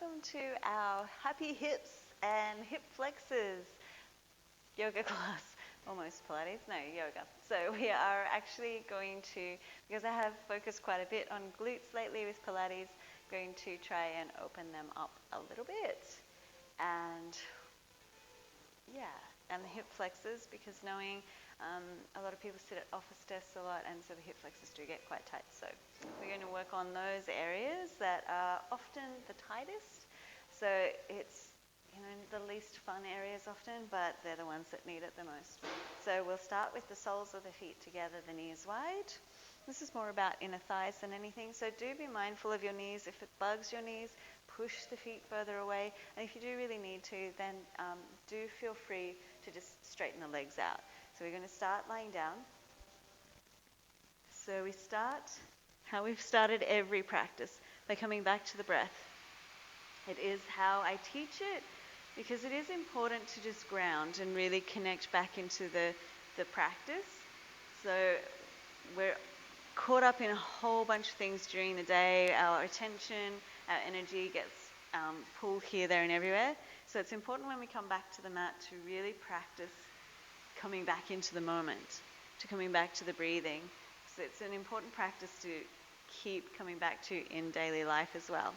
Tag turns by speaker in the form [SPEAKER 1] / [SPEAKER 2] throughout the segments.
[SPEAKER 1] welcome to our happy hips and hip flexors yoga class. Almost Pilates, no, yoga. So we are actually going to, because I have focused quite a bit on glutes lately with Pilates, going to try and open them up a little bit. And yeah, and the hip flexors, because knowing a lot of people sit at office desks a lot, and so the hip flexors do get quite tight. So we're going to work on those areas that are often the tightest. So it's the least fun areas often, but they're the ones that need it the most. So we'll start with the soles of the feet together, the knees wide. This is more about inner thighs than anything, so do be mindful of your knees. If it bugs your knees, push the feet further away, and if you do really need to, then do feel free to just straighten the legs out. So we're going to start lying down. So we start how we've started every practice, by coming back to the breath. It is how I teach it, because it is important to just ground and really connect back into the practice. So we're caught up in a whole bunch of things during the day. Our attention, our energy gets pulled here, there and everywhere. So it's important when we come back to the mat to really practice coming back into the moment, to coming back to the breathing. So it's an important practice to keep coming back to in daily life as well.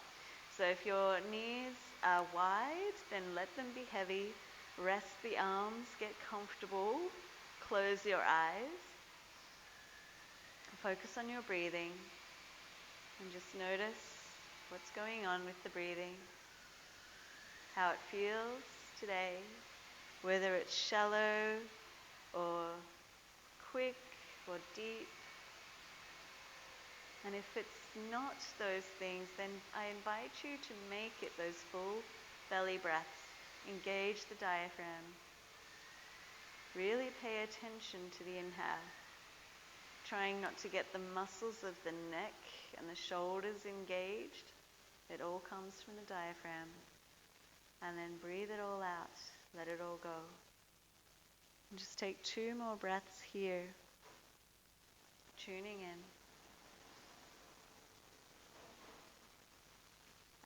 [SPEAKER 1] So if your knees are wide, then let them be heavy. Rest the arms, get comfortable, close your eyes. Focus on your breathing and just notice what's going on with the breathing, how it feels today, whether it's shallow or quick or deep. And if it's not those things, then I invite you to make it those full belly breaths. Engage the diaphragm. Really pay attention to the inhale. Trying not to get the muscles of the neck and the shoulders engaged. It all comes from the diaphragm. And then breathe it all out. Let it all go. And just take 2 more breaths here. Tuning in.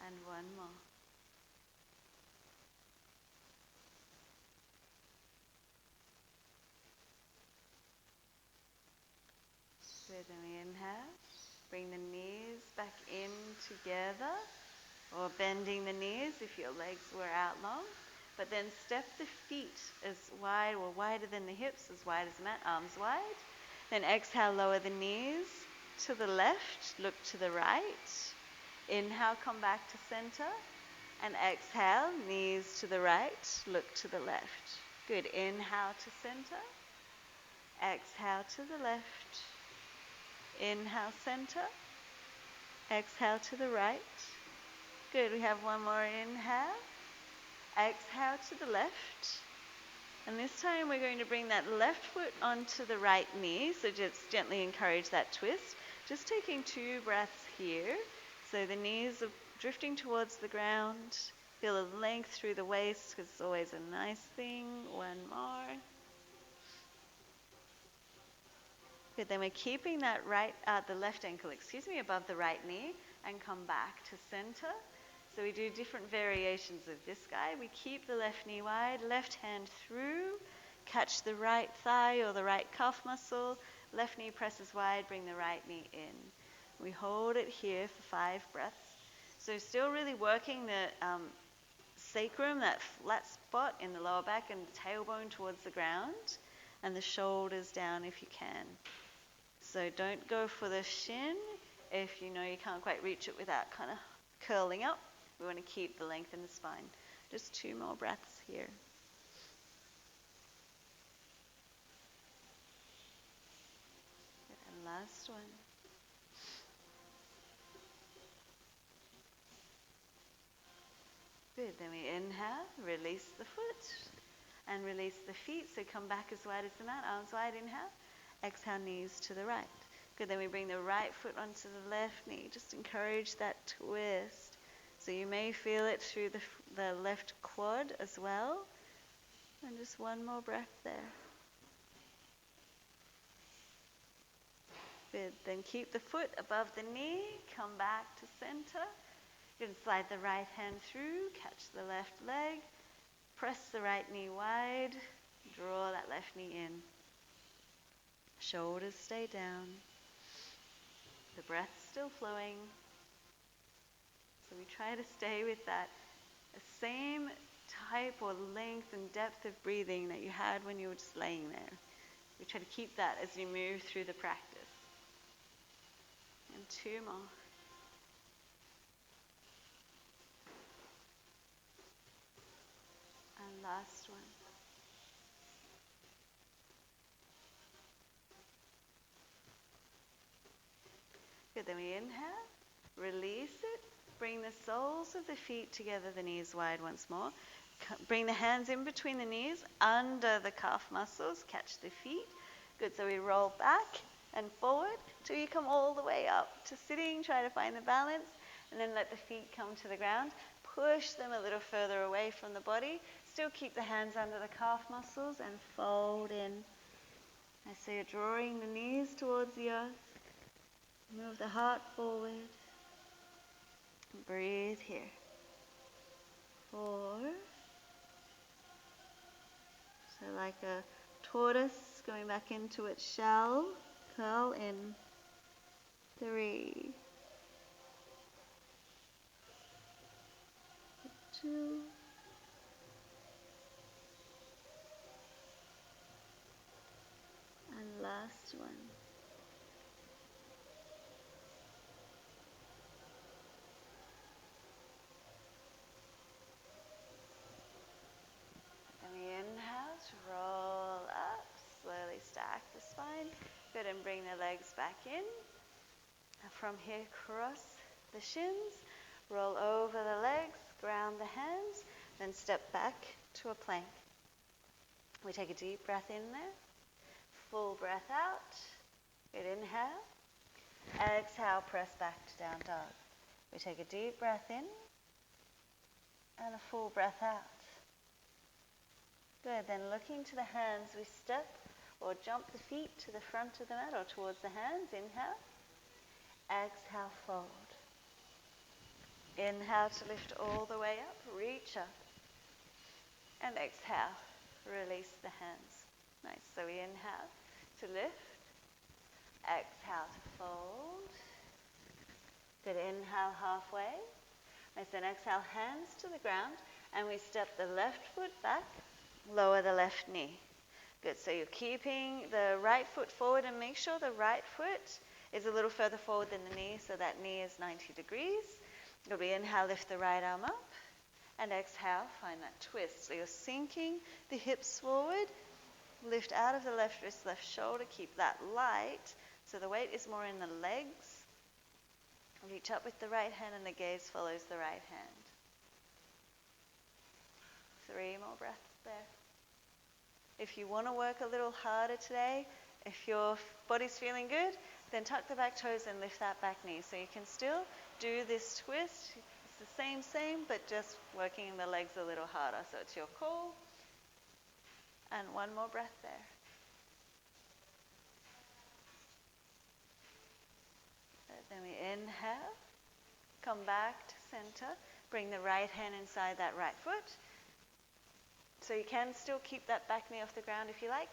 [SPEAKER 1] And 1 more. Good, then we inhale. Bring the knees back in together, or bending the knees if your legs were out long. But then step the feet as wide, or wider than the hips, as wide as the mat, arms wide. Then exhale, lower the knees to the left, look to the right. Inhale, come back to center. And exhale, knees to the right, look to the left. Good, inhale to center. Exhale to the left. Inhale, center. Exhale to the right. Good, we have 1 more inhale. Exhale to the left. And this time we're going to bring that left foot onto the right knee, so just gently encourage that twist. Just taking 2 breaths here. So the knees are drifting towards the ground. Feel a length through the waist, because it's always a nice thing. 1 more. Good, then we're keeping that the left ankle, above the right knee, and come back to center. So we do different variations of this guy. We keep the left knee wide, left hand through, catch the right thigh or the right calf muscle, left knee presses wide, bring the right knee in. We hold it here for 5 breaths. So still really working the sacrum, that flat spot in the lower back, and the tailbone towards the ground, and the shoulders down if you can. So don't go for the shin if you know you can't quite reach it without kind of curling up. We want to keep the length in the spine. Just 2 more breaths here. And last one. Good, then we inhale, release the foot, and release the feet. So come back as wide as the mat, arms wide, inhale. Exhale, knees to the right. Good, then we bring the right foot onto the left knee. Just encourage that twist. So you may feel it through the left quad as well. And just 1 more breath there. Good, then keep the foot above the knee. Come back to center. You're going to slide the right hand through, catch the left leg, press the right knee wide, draw that left knee in. Shoulders stay down. The breath's still flowing. So we try to stay with that same type or length and depth of breathing that you had when you were just laying there. We try to keep that as we move through the practice. And 2 more. And last one. Good, then we inhale, release it, bring the soles of the feet together, the knees wide once more. Bring the hands in between the knees, under the calf muscles, catch the feet. Good, so we roll back and forward till you come all the way up to sitting, try to find the balance, and then let the feet come to the ground. Push them a little further away from the body. Still keep the hands under the calf muscles and fold in. So you're drawing the knees towards the earth. Move the heart forward. Breathe here. 4. So like a tortoise going back into its shell. Curl in. 3. 2. And last one. Then we inhale to roll up, slowly stack the spine. Good, and bring the legs back in. And from here, cross the shins, roll over the legs, ground the hands, then step back to a plank. We take a deep breath in there, full breath out. Good, inhale. Exhale, press back to down dog. We take a deep breath in and a full breath out. Good, then looking to the hands, we step or jump the feet to the front of the mat or towards the hands. Inhale. Exhale, fold. Inhale to lift all the way up, reach up. And exhale, release the hands. Nice, so we inhale to lift. Exhale to fold. Good, inhale halfway. Nice, then exhale, hands to the ground. And we step the left foot back, lower the left knee. Good, so you're keeping the right foot forward and make sure the right foot is a little further forward than the knee, so that knee is 90 degrees. You'll be inhale, lift the right arm up. And exhale, find that twist. So you're sinking the hips forward. Lift out of the left wrist, left shoulder. Keep that light. So the weight is more in the legs. Reach up with the right hand and the gaze follows the right hand. 3 more breaths there. If you want to work a little harder today, if your body's feeling good, then tuck the back toes and lift that back knee. So you can still do this twist. It's the same, but just working the legs a little harder. So it's your call. And 1 more breath there. Then we inhale, come back to center, bring the right hand inside that right foot. So you can still keep that back knee off the ground if you like.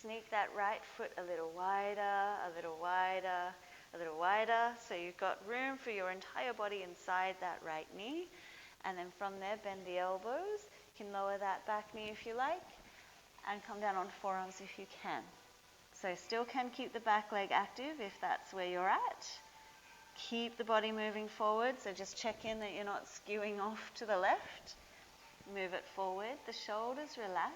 [SPEAKER 1] Sneak that right foot a little wider, a little wider, a little wider. So you've got room for your entire body inside that right knee. And then from there, bend the elbows. You can lower that back knee if you like. And come down on forearms if you can. So still can keep the back leg active if that's where you're at. Keep the body moving forward. So just check in that you're not skewing off to the left. Move it forward. The shoulders relax.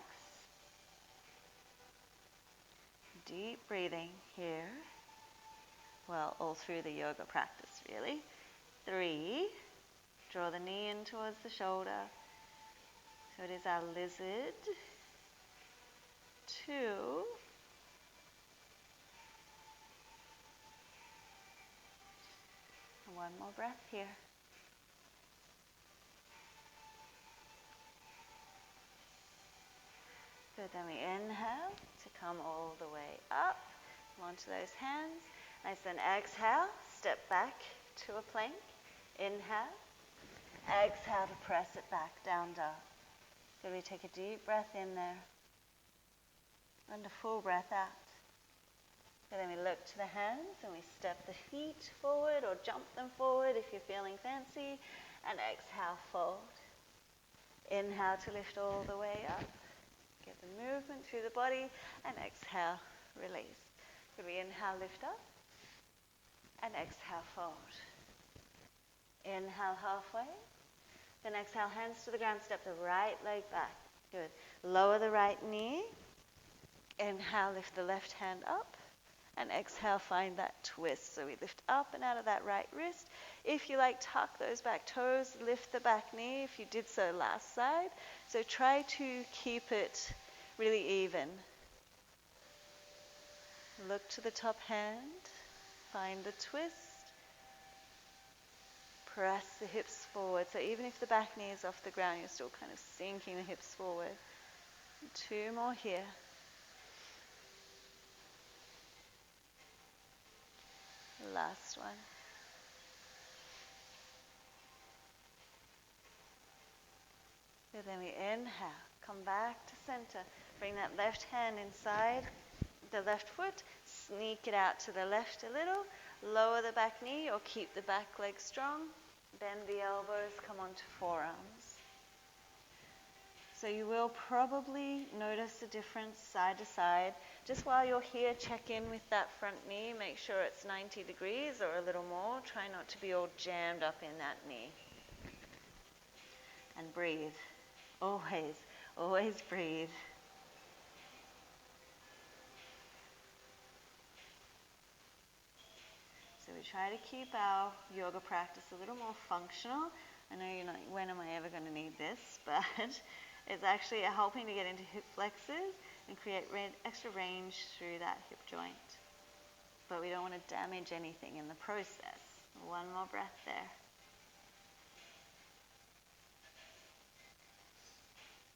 [SPEAKER 1] Deep breathing here. Well, all through the yoga practice, really. 3. Draw the knee in towards the shoulder. So it is our lizard. 2. And 1 more breath here. Good, then we inhale to come all the way up. Come onto those hands. Nice, then exhale, step back to a plank. Inhale. Exhale to press it back, down dog. So we take a deep breath in there and a full breath out. So then we look to the hands and we step the feet forward or jump them forward if you're feeling fancy. And exhale, fold. Inhale to lift all the way up. Get the movement through the body. And exhale, release. So we inhale, lift up. And exhale, fold. Inhale, halfway. Then exhale, hands to the ground, step the right leg back. Good. Lower the right knee. Inhale, lift the left hand up. And exhale, find that twist. So we lift up and out of that right wrist. If you like, tuck those back toes, lift the back knee if you did so last side. So try to keep it really even. Look to the top hand. Find the twist. Press the hips forward. So even if the back knee is off the ground, you're still kind of sinking the hips forward. 2 more here. Last one. Good, then we inhale. Come back to center. Bring that left hand inside the left foot. Sneak it out to the left a little. Lower the back knee or keep the back leg strong. Bend the elbows, come onto forearms. So you will probably notice a difference side to side. Just while you're here, check in with that front knee. Make sure it's 90 degrees or a little more. Try not to be all jammed up in that knee. And breathe. Always, always breathe. So we try to keep our yoga practice a little more functional. I know you're like, when am I ever going to need this? But it's actually helping to get into hip flexors and create extra range through that hip joint. But we don't want to damage anything in the process. One more breath there.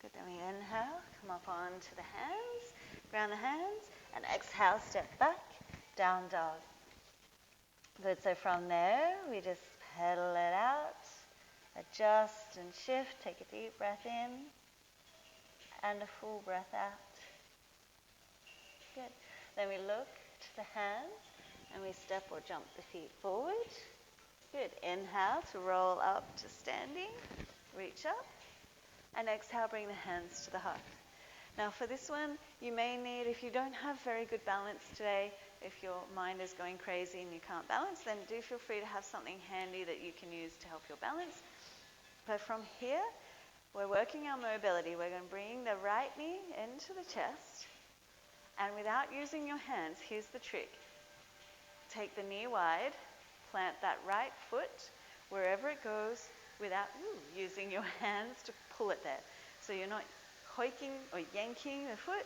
[SPEAKER 1] Good, then we inhale, come up onto the hands, ground the hands, and exhale, step back, down dog. Good, so from there, we just pedal it out, adjust and shift, take a deep breath in, and a full breath out. Good. Then we look to the hands, and we step or jump the feet forward. Good. Inhale to roll up to standing, reach up, and exhale, bring the hands to the heart. Now for this one, you may need, if you don't have very good balance today, if your mind is going crazy and you can't balance, then do feel free to have something handy that you can use to help your balance. But from here, we're working our mobility. We're going to bring the right knee into the chest. And without using your hands, here's the trick. Take the knee wide, plant that right foot wherever it goes without using your hands to pull it there. So you're not hoiking or yanking the foot,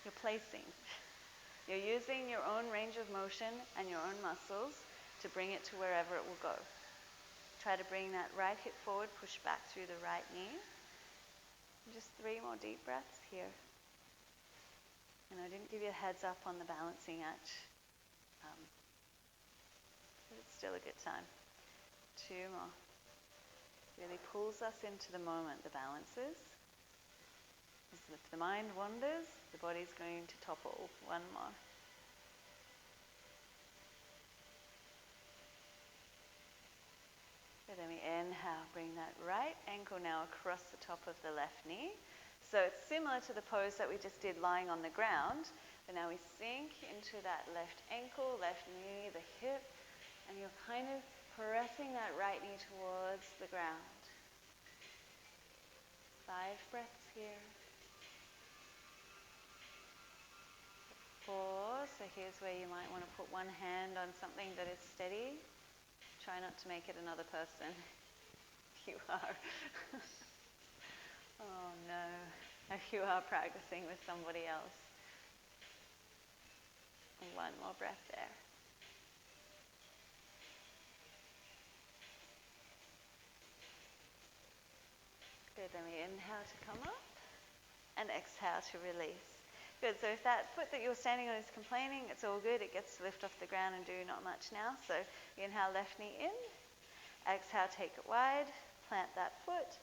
[SPEAKER 1] you're placing. You're using your own range of motion and your own muscles to bring it to wherever it will go. Try to bring that right hip forward, push back through the right knee. And just 3 more deep breaths here. And I didn't give you a heads up on the balancing act, but it's still a good time. 2 more. Really pulls us into the moment, the balances. If the mind wanders, the body's going to topple. 1 more. So then we inhale, bring that right ankle now across the top of the left knee. So it's similar to the pose that we just did lying on the ground, but now we sink into that left ankle, left knee, the hip, and you're kind of pressing that right knee towards the ground. 5 breaths here. 4, so here's where you might want to put one hand on something that is steady. Try not to make it another person. You are. Oh no, if you are practicing with somebody else. 1 more breath there. Good, then we inhale to come up and exhale to release. Good, so if that foot that you're standing on is complaining, it's all good. It gets to lift off the ground and do not much now. So you inhale, left knee in. Exhale, take it wide, plant that foot.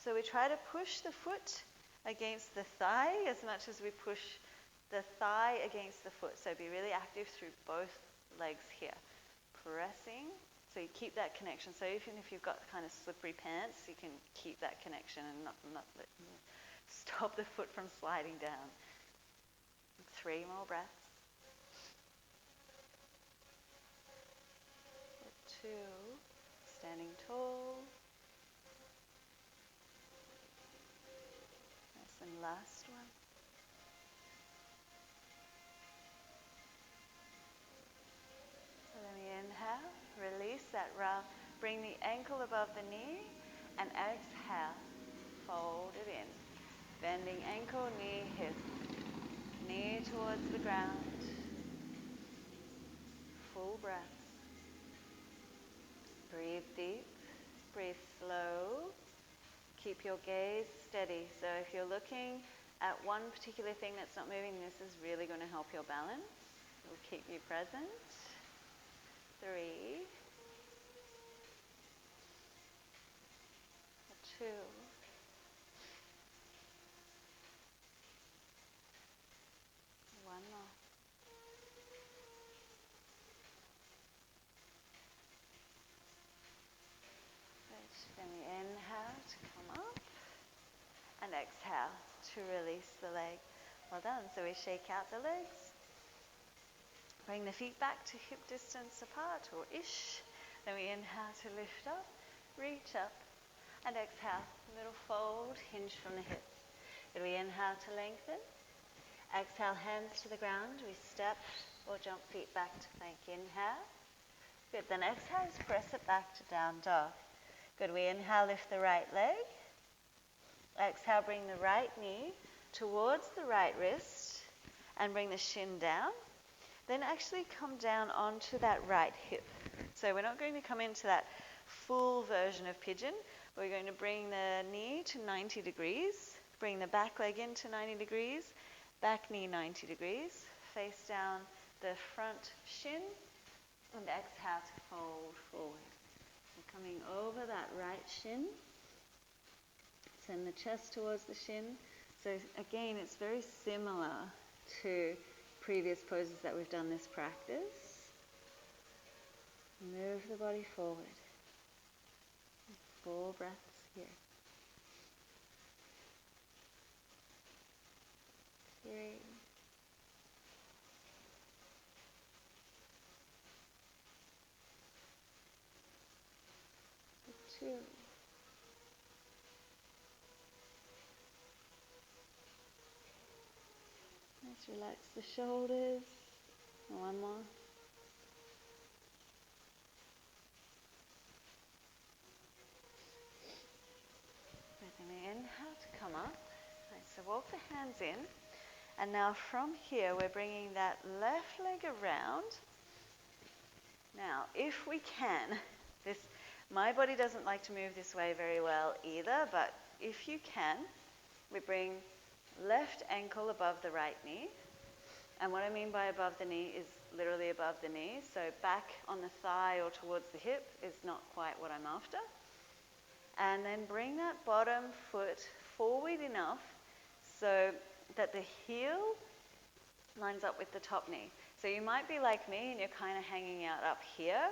[SPEAKER 1] So we try to push the foot against the thigh as much as we push the thigh against the foot. So be really active through both legs here. Pressing, so you keep that connection. So even if you've got kind of slippery pants, you can keep that connection and not stop the foot from sliding down. 3 more breaths. 2, standing tall. Nice, and last one. So then we inhale, release that round, bring the ankle above the knee, and exhale, fold it in. Bending ankle, knee, hip, knee towards the ground. Full breath. Breathe deep, breathe slow. Keep your gaze steady. So if you're looking at one particular thing that's not moving, this is really going to help your balance. It will keep you present. 3, 2, 1 more. Good. Then we inhale to come up and exhale to release the leg. Well done. So we shake out the legs. Bring the feet back to hip distance apart or ish. Then we inhale to lift up, reach up, and exhale. Little fold, hinge from the hips. Then we inhale to lengthen. Exhale, hands to the ground. We step or jump feet back to plank. Inhale. Good. Then exhale, press it back to down dog. Good. We inhale, lift the right leg. Exhale, bring the right knee towards the right wrist and bring the shin down. Then actually come down onto that right hip. So we're not going to come into that full version of pigeon. We're going to bring the knee to 90 degrees, bring the back leg into 90 degrees, back knee 90 degrees, face down the front shin, and exhale to fold forward. So coming over that right shin, send the chest towards the shin. So again, it's very similar to previous poses that we've done this practice. Move the body forward. 4 breaths here. 3. 2. Let's relax the shoulders. 1 more. Then we inhale to come up. Right, so walk the hands in. And now from here, we're bringing that left leg around. Now, if we can, my body doesn't like to move this way very well either, but if you can, we bring left ankle above the right knee. And what I mean by above the knee is literally above the knee. So back on the thigh or towards the hip is not quite what I'm after. And then bring that bottom foot forward enough so that the heel lines up with the top knee. So you might be like me and you're kind of hanging out up here.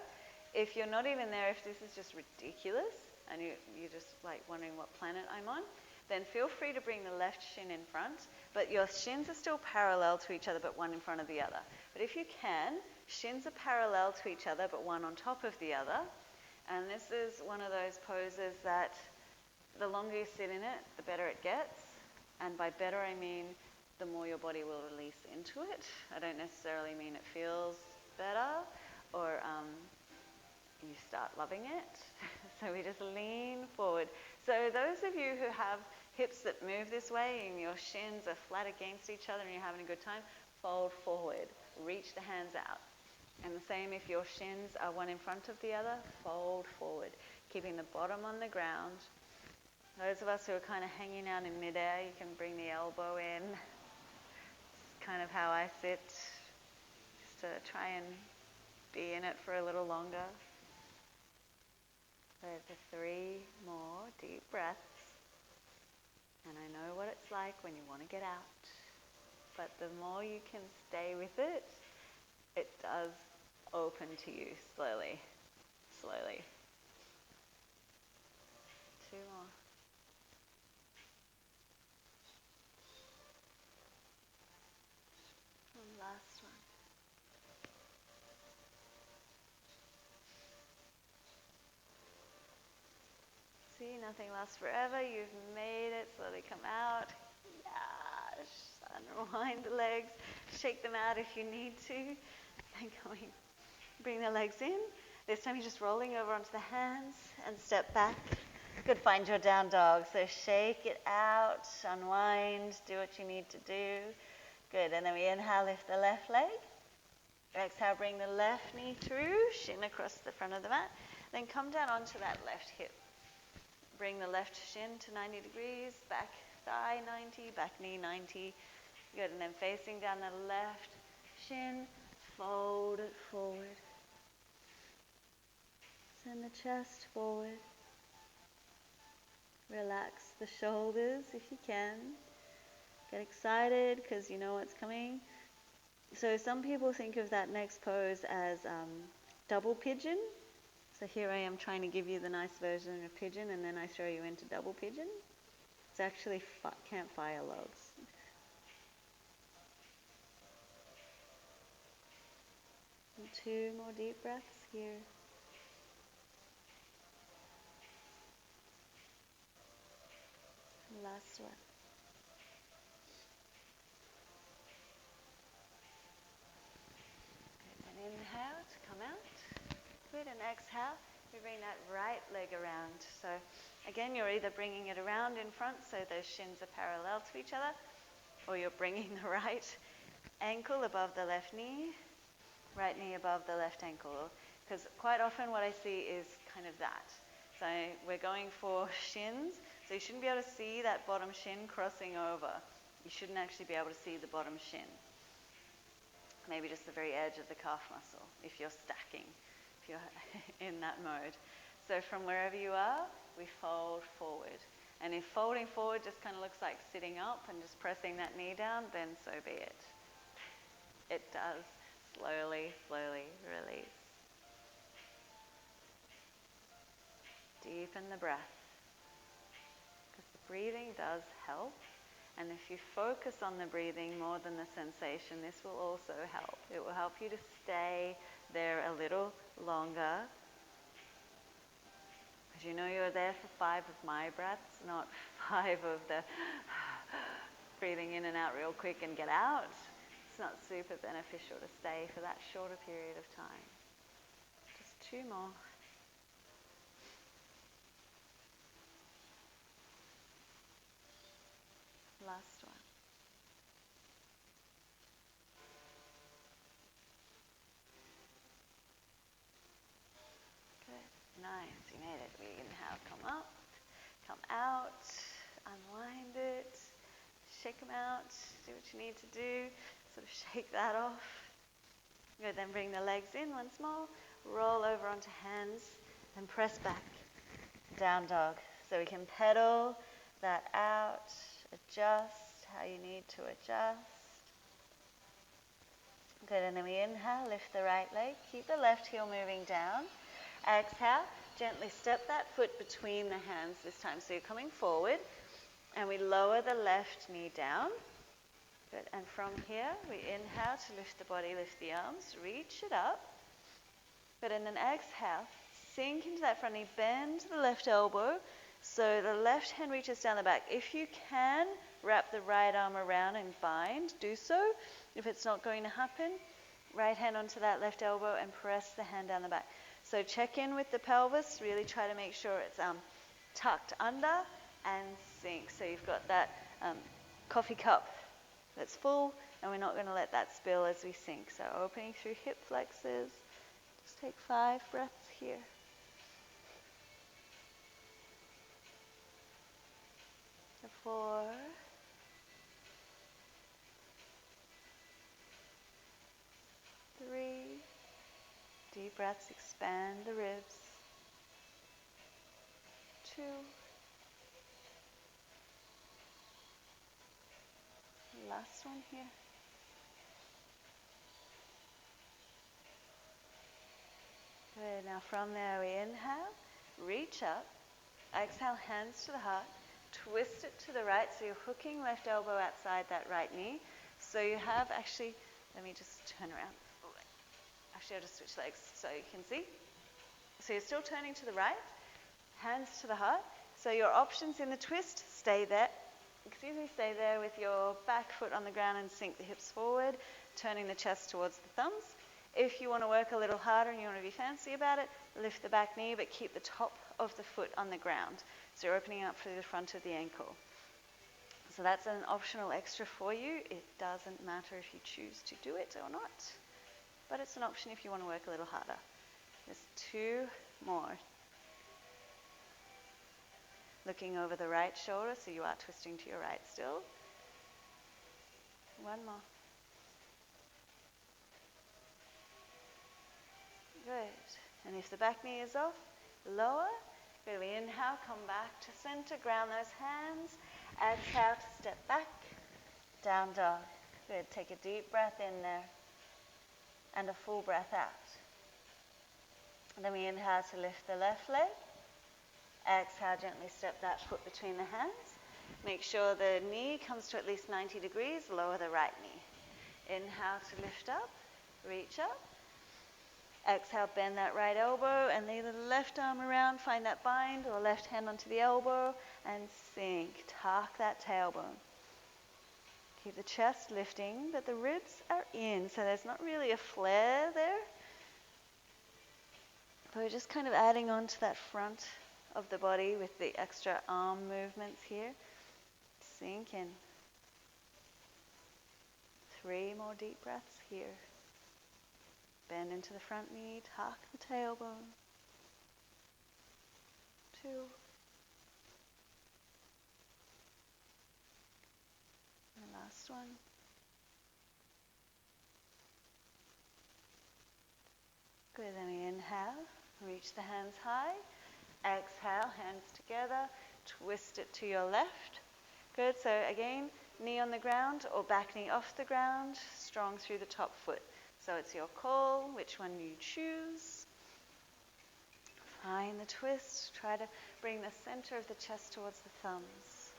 [SPEAKER 1] If you're not even there, if this is just ridiculous and you're just like wondering what planet I'm on, then feel free to bring the left shin in front, but your shins are still parallel to each other, but one in front of the other. But if you can, shins are parallel to each other, but one on top of the other. And this is one of those poses that the longer you sit in it, the better it gets. And by better, I mean the more your body will release into it. I don't necessarily mean it feels better or you start loving it. So we just lean forward. So those of you who have hips that move this way and your shins are flat against each other and you're having a good time, fold forward. Reach the hands out. And the same if your shins are one in front of the other, fold forward. Keeping the bottom on the ground. Those of us who are kind of hanging out in midair, you can bring the elbow in. It's kind of how I sit, just to try and be in it for a little longer. Good, for 3 more deep breaths. And I know what it's like when you want to get out. But the more you can stay with it, it does open to you slowly, slowly. 2 more. And last one. See, nothing lasts forever. You've made it. Slowly come out. Yes. Unwind the legs. Shake them out if you need to. And going. Bring the legs in. This time you're just rolling over onto the hands and step back. Good, find your down dog. So shake it out, unwind, do what you need to do. Good, and then we inhale, lift the left leg. Exhale, bring the left knee through, shin across the front of the mat. Then come down onto that left hip. Bring the left shin to 90 degrees, back thigh 90, back knee 90. Good, and then facing down the left shin, fold it forward. Send the chest forward. Relax the shoulders if you can. Get excited because you know what's coming. So some people think of that next pose as double pigeon. So here I am trying to give you the nice version of pigeon, and then I throw you into double pigeon. It's actually campfire logs. And 2 more deep breaths here. Last one. Good, and inhale to come out. Good, and exhale. We bring that right leg around. So again, you're either bringing it around in front so those shins are parallel to each other, or you're bringing the right ankle above the left knee, right knee above the left ankle. Because quite often what I see is kind of that. So we're going for shins. So you shouldn't be able to see that bottom shin crossing over. You shouldn't actually be able to see the bottom shin. Maybe just the very edge of the calf muscle if you're stacking, if you're in that mode. So from wherever you are, we fold forward. And if folding forward just kind of looks like sitting up and just pressing that knee down, then so be it. It does. Slowly, slowly release. Deepen the breath. Because the breathing does help. And if you focus on the breathing more than the sensation, this will also help. It will help you to stay there a little longer. Because you know you're there for 5 of my breaths, not 5 of the breathing in and out real quick and get out. It's not super beneficial to stay for that shorter period of time. Just 2 more. Last one. Good. Nice. You made it. We inhale, come up, come out, unwind it, shake them out, do what you need to do, sort of shake that off. Good. Then bring the legs in once more, roll over onto hands, and press back. Down dog. So we can pedal that out, adjust how you need to adjust. Good, and then we inhale, lift the right leg, keep the left heel moving down. Exhale, gently step that foot between the hands this time. So you're coming forward, and we lower the left knee down. Good, and from here, we inhale to lift the body, lift the arms, reach it up. Good, and then exhale, sink into that front knee, bend the left elbow, so the left hand reaches down the back. If you can, wrap the right arm around and bind, do so. If it's not going to happen, right hand onto that left elbow and press the hand down the back. So check in with the pelvis, really try to make sure it's tucked under and sink. So you've got that coffee cup that's full, and we're not going to let that spill as we sink. So opening through hip flexors. Just take 5 breaths here. 4. 3. Deep breaths, expand the ribs. 2. Last one here. Good. Now from there we inhale, reach up, exhale, hands to the heart, twist it to the right, so you're hooking left elbow outside that right knee. So you have actually, let me just turn around. Actually, I'll just switch legs so you can see. So you're still turning to the right, hands to the heart. So your options in the twist, stay there with your back foot on the ground and sink the hips forward, turning the chest towards the thumbs. If you want to work a little harder and you want to be fancy about it, lift the back knee but keep the top of the foot on the ground. So you're opening up through the front of the ankle. So that's an optional extra for you. It doesn't matter if you choose to do it or not, but it's an option if you want to work a little harder. There's 2 more. Looking over the right shoulder, so you are twisting to your right still. 1 more. Good. And if the back knee is off, lower. Really inhale, come back to center, ground those hands. Exhale to step back, down dog. Good. Take a deep breath in there and a full breath out. And then we inhale to lift the left leg. Exhale, gently step that foot between the hands. Make sure the knee comes to at least 90 degrees, lower the right knee. Inhale to lift up, reach up. Exhale, bend that right elbow and lay the left arm around, find that bind or left hand onto the elbow and sink, tuck that tailbone. Keep the chest lifting, but the ribs are in, so there's not really a flare there. But we're just kind of adding on to that front of the body with the extra arm movements here. Sink in. 3 more deep breaths here. Bend into the front knee, tuck the tailbone. 2. And the last one. Good, then we inhale, reach the hands high. Exhale, hands together, twist it to your left. Good, so again, knee on the ground or back knee off the ground, strong through the top foot. So it's your call, which one you choose. Find the twist, try to bring the center of the chest towards the thumbs.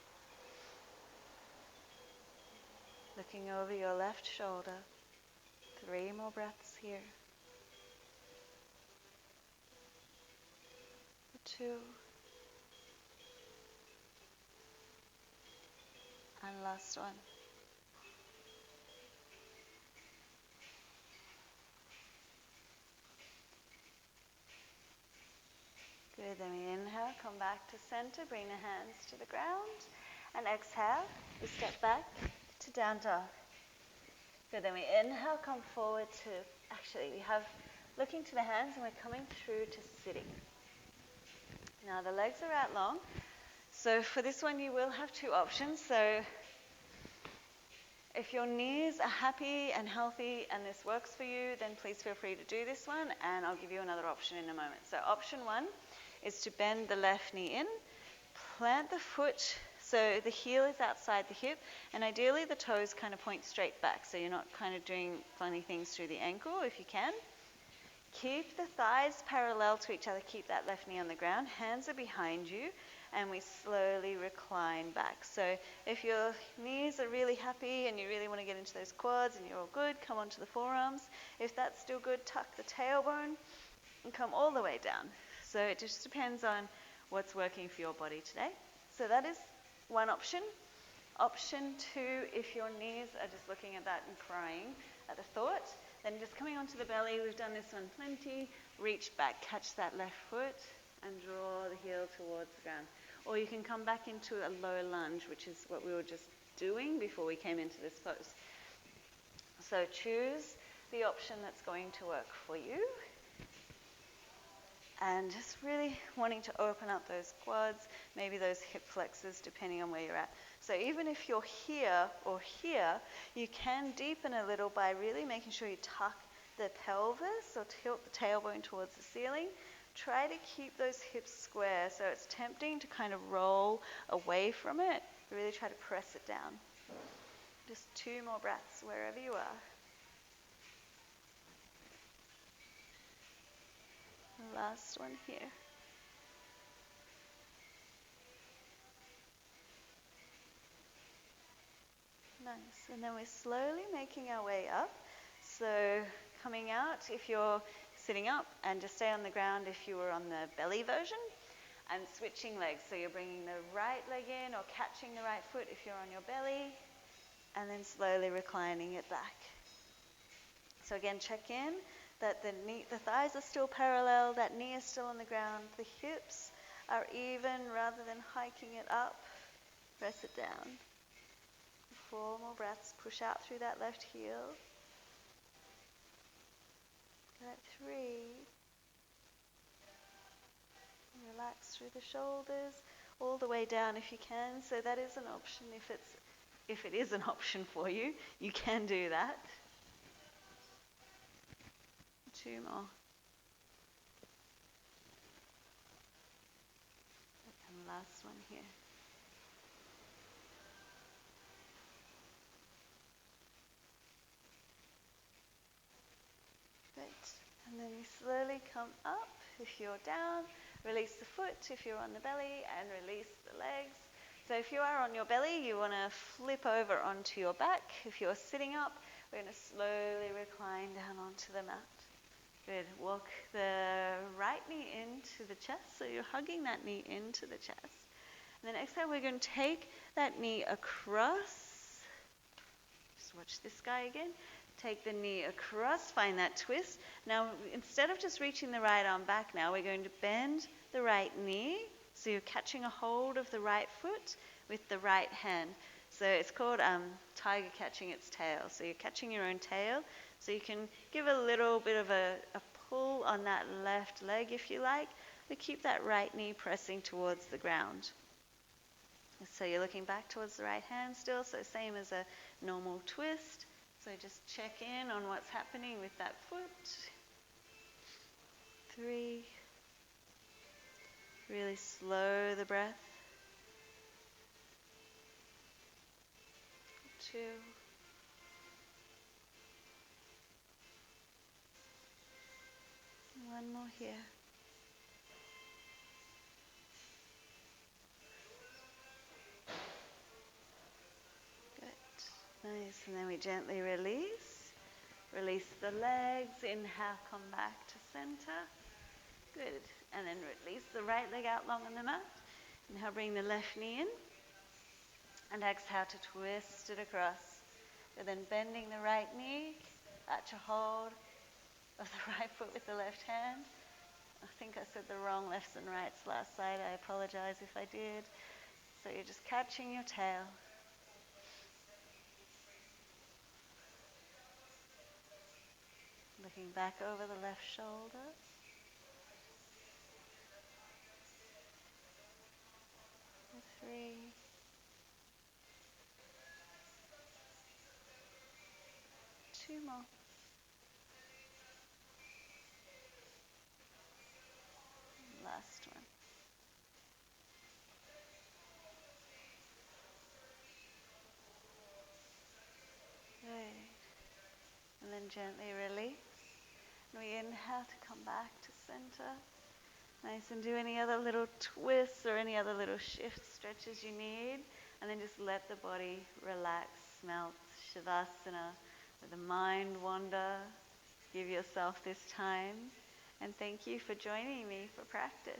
[SPEAKER 1] Looking over your left shoulder. 3 more breaths here. 2. And last one. Good, then we inhale, come back to center, bring the hands to the ground, and exhale, we step back to down dog. Good, then we inhale, come forward to, we have looking to the hands and we're coming through to sitting. Now the legs are out long, so for this one you will have 2 options. So if your knees are happy and healthy and this works for you, then please feel free to do this one, and I'll give you another option in a moment. So option 1 is to bend the left knee in, plant the foot so the heel is outside the hip, and ideally the toes kind of point straight back, so you're not kind of doing funny things through the ankle if you can. Keep the thighs parallel to each other, keep that left knee on the ground, hands are behind you, and we slowly recline back. So if your knees are really happy and you really want to get into those quads and you're all good, come onto the forearms. If that's still good, tuck the tailbone and come all the way down. So it just depends on what's working for your body today. So that is one option. Option 2, if your knees are just looking at that and crying at the thought, then just coming onto the belly, we've done this one plenty, reach back, catch that left foot and draw the heel towards the ground. Or you can come back into a low lunge, which is what we were just doing before we came into this pose. So choose the option that's going to work for you. And just really wanting to open up those quads, maybe those hip flexors, depending on where you're at. So even if you're here or here, you can deepen a little by really making sure you tuck the pelvis or tilt the tailbone towards the ceiling. try to keep those hips square. So it's tempting to kind of roll away from it. Really try to press it down. Just 2 more breaths wherever you are. Last one here. Nice. And then we're slowly making our way up. So coming out if you're sitting up, and just stay on the ground if you were on the belly version. And switching legs. So you're bringing the right leg in or catching the right foot if you're on your belly. And then slowly reclining it back. So again, check in that the thighs are still parallel, that knee is still on the ground, the hips are even rather than hiking it up. Press it down. 4 more breaths. Push out through that left heel. At 3. Relax through the shoulders, all the way down if you can. So that is an option. If it is an option for you, you can do that. 2 more. And last one here. Great. And then you slowly come up. If you're down, release the foot if you're on the belly, and release the legs. So if you are on your belly, you want to flip over onto your back. If you're sitting up, we're going to slowly recline down onto the mat. Good. Walk the right knee into the chest, so you're hugging that knee into the chest. And then exhale, we're going to take that knee across. Just watch this guy again. Take the knee across, find that twist. Now, instead of just reaching the right arm back now, we're going to bend the right knee. So you're catching a hold of the right foot with the right hand. So it's called tiger catching its tail. So you're catching your own tail. So you can give a little bit of a pull on that left leg if you like, but keep that right knee pressing towards the ground. So you're looking back towards the right hand still, so same as a normal twist. So just check in on what's happening with that foot. 3. Really slow the breath. 2. One more here. Good. Nice. And then we gently release. Release the legs. Inhale, come back to center. Good. And then release the right leg out long on the mat. Inhale, bring the left knee in. And exhale to twist it across. And then bending the right knee. Catch a hold of the right foot with the left hand. I think I said the wrong lefts and rights last side. I apologize if I did. So you're just catching your tail. Looking back over the left shoulder. 3. 2 more. Last one. Good. And then gently release. And we inhale to come back to center. Nice, and do any other little twists or any other little shifts, stretches you need. And then just let the body relax, melt, Shavasana. Let the mind wander. Give yourself this time. And thank you for joining me for practice.